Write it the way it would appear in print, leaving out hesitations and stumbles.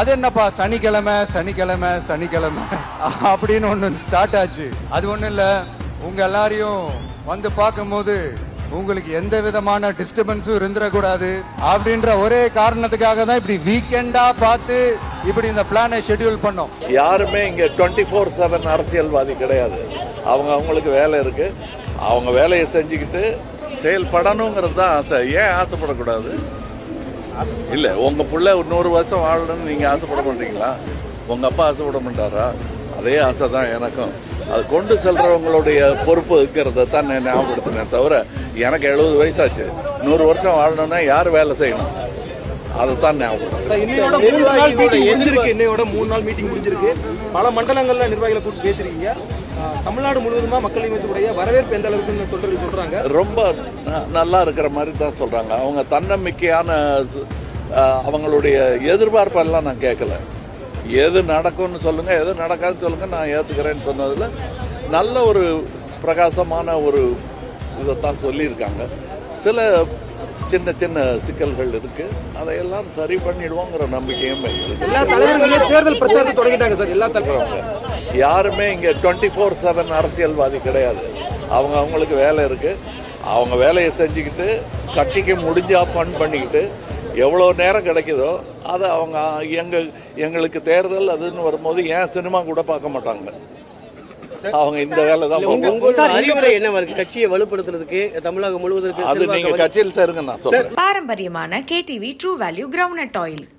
அது என்னப்பா சனிக்கிழமை சனிக்கிழமை சனிக்கிழமை அப்படின்னு ஒண்ணு ஸ்டார்ட் ஆச்சு. அது ஒண்ணு இல்ல, உங்க எல்லாரையும் வந்து பார்க்கும்போது உங்களுக்கு எந்த விதமான டிஸ்டர்பன்ஸும் இருந்துடக்கூடாது அப்படின்ற ஒரே காரணத்துக்காக தான் இப்படி வீக்கெண்டா பார்த்து இப்படி இந்த பிளானை ஷெட்யூல் பண்ணோம். யாருமே இங்க 24/7 அரசியல்வாதி கிடையாது. அவங்களுக்கு வேலை இருக்கு. அவங்க வேலையை செஞ்சுக்கிட்டு செயல்படணுங்கிறது தான் ஆசை. ஏன் ஆசைப்படக்கூடாது? இல்ல, உங்க பிள்ளை 100 வருஷம் வாழணும்னு நீங்க ஆசைப்பட மாட்டீங்களா? உங்க அப்பா ஆசைப்பட மாட்டாரா? அதே ஆசை தான் எனக்கும். அது கொண்டு செல்றவங்களுடைய பொறுப்பு இருக்கிறத தான் நான் ஞாபகப்படுத்தினேன். தவிர எனக்கு 70 வயசாச்சு, 100 வருஷம் வாழணும்னா யார் வேலை செய்யணும்? அதுதான் ஞாபகம். இன்னையோட 3 நாள் மீட்டிங் முடிஞ்சிருக்கு. பல மண்டலங்கள்ல நிர்வாகிகளை கூப்பிட்டு பேசுறீங்க. தமிழ்நாடு முழுவதுமா மக்கள் இயக்கத்துடைய வரவேற்பு எந்த அளவுக்கு சொல்றாங்க? ரொம்ப நல்லா இருக்கிற மாதிரி தான் சொல்றாங்க. அவங்க தன்னம்பிக்கையான அவங்களுடைய எதிர்பார்ப்பெல்லாம் நான் கேட்கல. எது நடக்கும்னு சொல்லுங்க, எது நடக்காதுன்னு சொல்லுங்க, நான் ஏத்துக்கிறேன்னு சொன்னதுல நல்ல ஒரு பிரகாசமான ஒரு இதைத்தான் சொல்லியிருக்காங்க. சில சின்ன சின்ன சிக்கல்கள் இருக்கு, அதையெல்லாம் சரி பண்ணிடுவோங்கிற நம்பிக்கையும் எல்லா தலைவர்களும் தேர்தல் பிரச்சாரத்தை தொடங்கிட்டாங்க சார். எல்லா தலைவரும் யாருமே இங்க 24/7 அரசியல்வாதி கிடையாது. அவங்களுக்கு வேலை இருக்கு. அவங்க வேலையை செஞ்சுக்கிட்டு கட்சிக்கு முடிஞ்சா ஃபண்ட் பண்ணிக்கிட்டு எவ்வளவு நேரம் கிடைக்குதோ அதை அவங்க எங்களுக்கு தேர்தல் அதுன்னு வரும்போது ஏன் சினிமா கூட பார்க்க மாட்டாங்க. அவங்க இந்த வேலை தான். அறிவுரை என்ன இருக்கு கட்சியை வலுப்படுத்துறதுக்கு தமிழகம் முழுவதற்கு? அது நீங்க கட்சியில் சேருங்க நான் சொல்றேன். பாரம்பரியமான KTV true value ground nut oil.